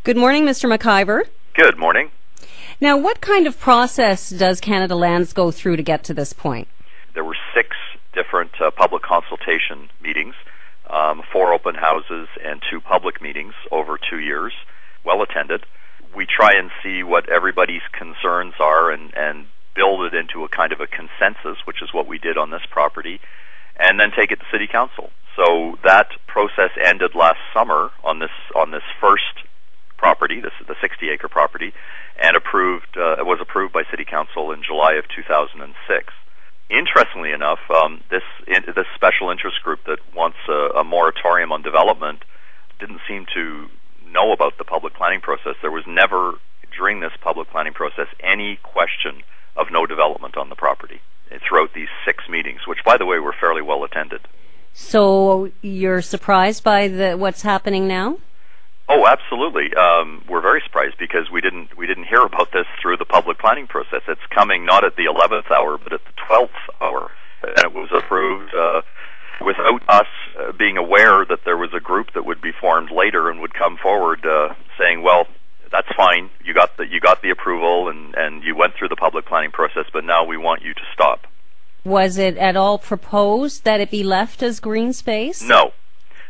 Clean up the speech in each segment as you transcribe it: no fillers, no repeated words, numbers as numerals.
Good morning, Mr. McIver. Good morning. Now, what kind of process does Canada Lands go through to get to this point? There were 6 different public consultation meetings, 4 open houses and 2 public meetings over 2 years, well attended. We try and see what everybody's concerns are and build it into a kind of a consensus, which is what we did on this property, and then take it to City Council. So that process ended last summer on this first property, the 60-acre property, and was approved by City Council in July of 2006. Interestingly enough, this special interest group that wants a moratorium on development didn't seem to know about the public planning process. There was never, during this public planning process, any question of no development on the property throughout these 6 meetings, which, by the way, were fairly well attended. So you're surprised by what's happening now? Oh, absolutely. We're very surprised because we didn't hear about this through the public planning process. It's coming not at the 11th hour, but at the 12th hour, and it was approved without us being aware that there was a group that would be formed later and would come forward saying, "Well, that's fine. You got the approval and you went through the public planning process, but now we want you to stop." Was it at all proposed that it be left as green space? No.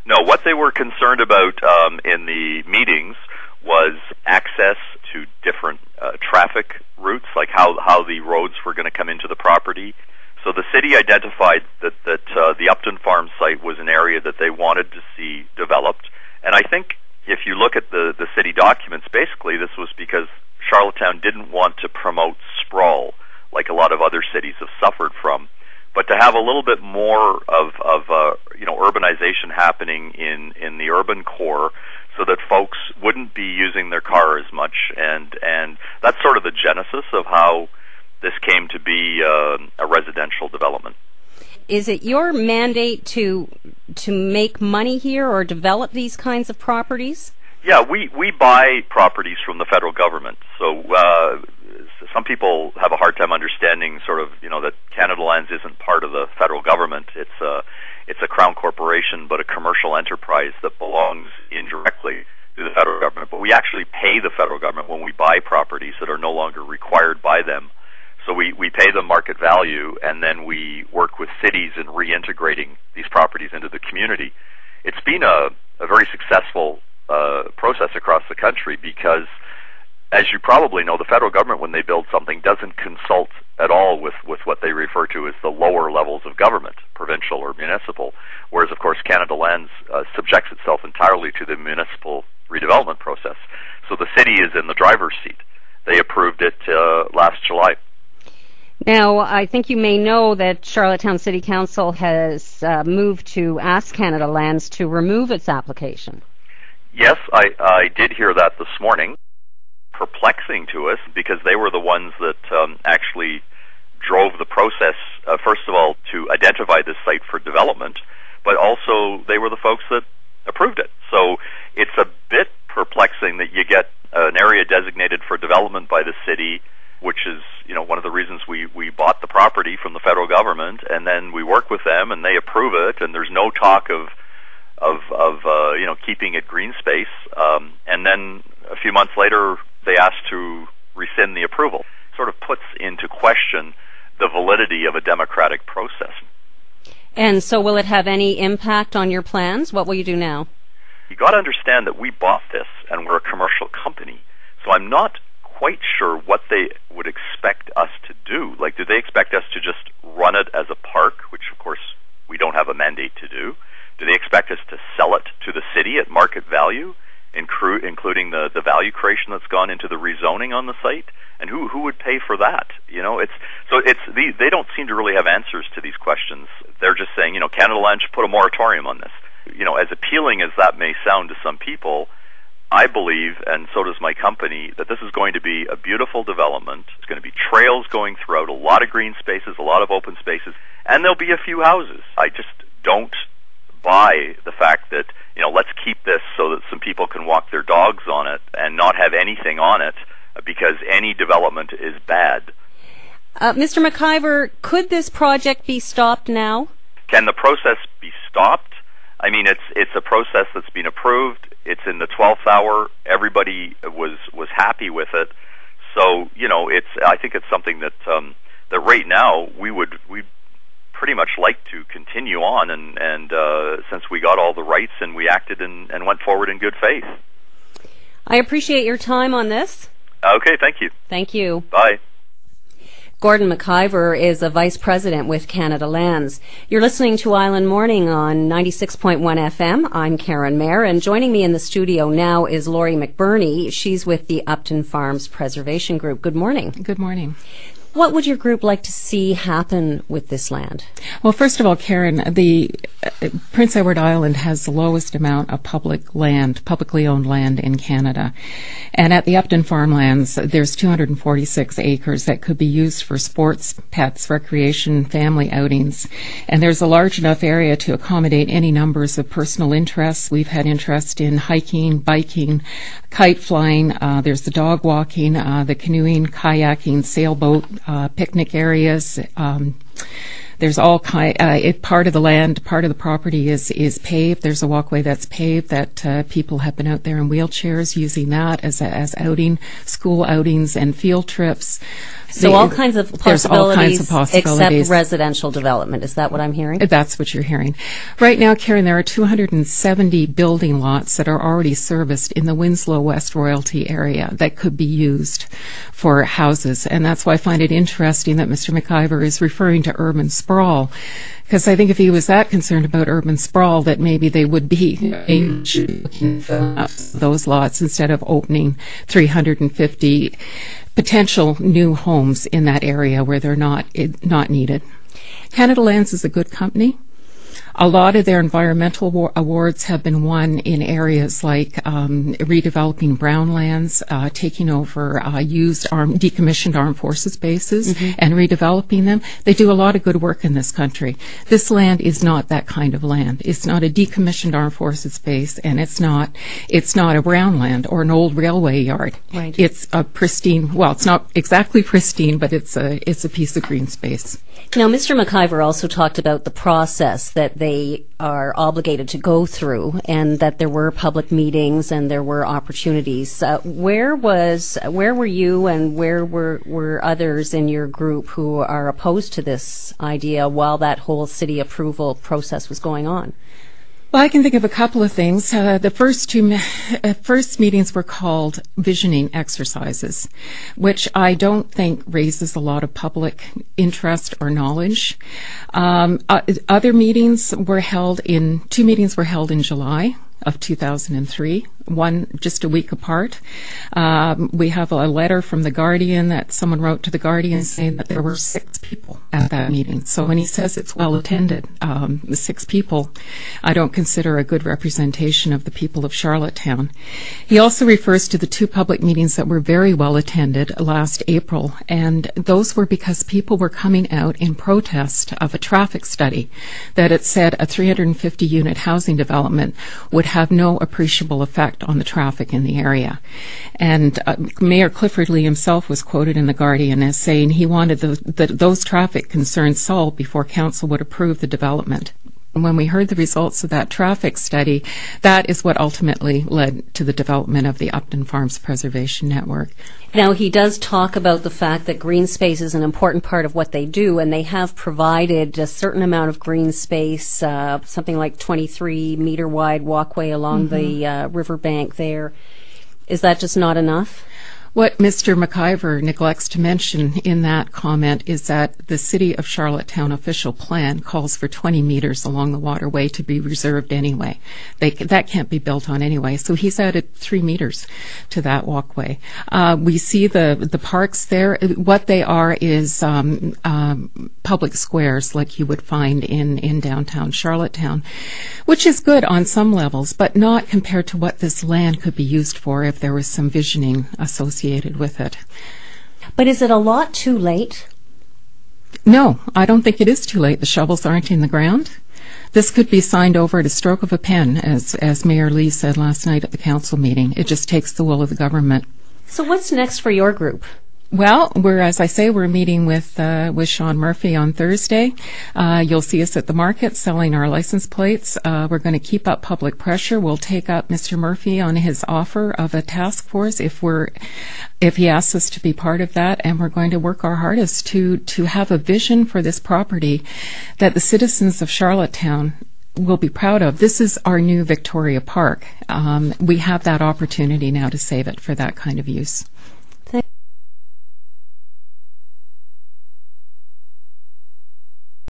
What they were concerned about in the meetings was access to different traffic routes, like how the roads were going to come into the property. So the city identified that the Upton Farm site was an area that they wanted to see developed. And I think if you look at the city documents, basically this was because Charlottetown didn't want to promote sprawl like a lot of other cities have suffered from, but to have a little bit more of urbanization happening in the urban core, so that folks wouldn't be using their car as much, and that's sort of the genesis of how this came to be a residential development. Is it your mandate to make money here or develop these kinds of properties? Yeah, we buy properties from the federal government. So some people have a hard time understanding that Canada Lands isn't part of the federal government. It's a crown corporation, but a commercial enterprise that belongs indirectly to the federal government. But we actually pay the federal government when we buy properties that are no longer required by them. So we pay them market value, and then we work with cities in reintegrating these properties into the community. It's been a very successful process across the country because, as you probably know, the federal government, when they build something, doesn't consult at all with what they refer to as the lower levels of government, provincial or municipal, whereas, of course, Canada Lands subjects itself entirely to the municipal redevelopment process. So the city is in the driver's seat. They approved it last July. Now, I think you may know that Charlottetown City Council has moved to ask Canada Lands to remove its application. Yes, I did hear that this morning. Perplexing to us because they were the ones that actually drove the process, first of all, to identify this site for development, but also they were the folks that approved it. So it's a bit perplexing that you get an area designated for development by the city, which is one of the reasons we bought the property from the federal government, and then we work with them and they approve it, and there's no talk of keeping it green space, and then a few months later they asked to rescind the approval. Sort of puts into question the validity of a democratic process. And so will it have any impact on your plans? What will you do now? You got to understand that we bought this and we're a commercial company, so I'm not quite sure what they would expect us to do. Like, do they expect us to just run it as a park, which of course we don't have a mandate to do? Do they expect us to sell it to the city at market value, including the value creation that's gone into the rezoning on the site? And who would pay for that? They don't seem to really have answers to these questions. They're just saying, Canada Land should put a moratorium on this. As appealing as that may sound to some people, I believe, and so does my company, that this is going to be a beautiful development. It's going to be trails going throughout, a lot of green spaces, a lot of open spaces, and there'll be a few houses. I just don't buy the fact that, let's keep this so that some people can walk their dogs on it and not have anything on it because any development is bad. Mr. McIver, could this project be stopped now? Can the process be stopped? I mean, it's a process that's been approved. It's in the 12th hour. Everybody was happy with it. So, I think it's something that that right now we'd pretty much like to continue on, and since we got all the rights and we acted and went forward in good faith. I appreciate your time on this. Okay, thank you. Thank you. Bye. Gordon McIver is a vice president with Canada Lands. You're listening to Island Morning on 96.1 FM. I'm Karen Mayer, and joining me in the studio now is Laurie McBurney. She's with the Upton Farms Preservation Group. Good morning. Good morning. What would your group like to see happen with this land? Well, first of all, Karen, the Prince Edward Island has the lowest amount of publicly owned land in Canada. And at the Upton Farmlands, there's 246 acres that could be used for sports, pets, recreation, family outings. And there's a large enough area to accommodate any numbers of personal interests. We've had interest in hiking, biking, kite flying. There's the dog walking, the canoeing, kayaking, sailboat, picnic areas. There's all part of the land, part of the property is paved. There's a walkway that's paved that people have been out there in wheelchairs using that as school outings and field trips. So all kinds of possibilities, except residential development. Is that what I'm hearing? That's what you're hearing. Right now, Karen, there are 270 building lots that are already serviced in the Winslow West Royalty area that could be used for houses. And that's why I find it interesting that Mr. McIver is referring to urban sprawl. Because I think if he was that concerned about urban sprawl, that maybe they would be looking for those lots instead of opening 350 potential new homes in that area where they're not needed. Canada Lands is a good company. A lot of their environmental awards have been won in areas like redeveloping brown lands, taking over decommissioned armed forces bases, and redeveloping them. They do a lot of good work in this country. This land is not that kind of land. It's not a decommissioned armed forces base, and it's not a brown land or an old railway yard. Right. It's a pristine. Well, it's not exactly pristine, but it's a piece of green space. Now, Mr. McIver also talked about the process that they are obligated to go through, and that there were public meetings and there were opportunities. Where were you, and where were others in your group who are opposed to this idea while that whole city approval process was going on? Well, I can think of a couple of things. The first meetings were called visioning exercises, which I don't think raises a lot of public interest or knowledge. Other meetings were held two meetings were held in July of 2003, one just a week apart. We have a letter from The Guardian that someone wrote to The Guardian saying that there were 6 people at that meeting. So when he says it's well attended, the 6 people I don't consider a good representation of the people of Charlottetown. He also refers to the 2 public meetings that were very well attended last April, and those were because people were coming out in protest of a traffic study that it said a 350-unit housing development would have no appreciable effect on the traffic in the area. And Mayor Clifford Lee himself was quoted in The Guardian as saying he wanted those traffic concerns solved before council would approve the development. When we heard the results of that traffic study, that is what ultimately led to the development of the Upton Farms Preservation Network. Now, he does talk about the fact that green space is an important part of what they do, and they have provided a certain amount of green space, something like 23-meter wide walkway along the riverbank there. Is that just not enough? What Mr. McIver neglects to mention in that comment is that the City of Charlottetown official plan calls for 20 meters along the waterway to be reserved anyway. That can't be built on anyway. So he's added 3 meters to that walkway. We see the parks there. What they are is public squares like you would find in downtown Charlottetown, which is good on some levels, but not compared to what this land could be used for if there was some visioning associated with it. But is it a lot too late? No, I don't think it is too late. The shovels aren't in the ground. This could be signed over at a stroke of a pen, as Mayor Lee said last night at the council meeting. It just takes the will of the government. So what's next for your group? Well, as I say, we're meeting with Sean Murphy on Thursday. You'll see us at the market selling our license plates. We're going to keep up public pressure. We'll take up Mr. Murphy on his offer of a task force if he asks us to be part of that, and we're going to work our hardest to have a vision for this property that the citizens of Charlottetown will be proud of. This is our new Victoria Park. We have that opportunity now to save it for that kind of use.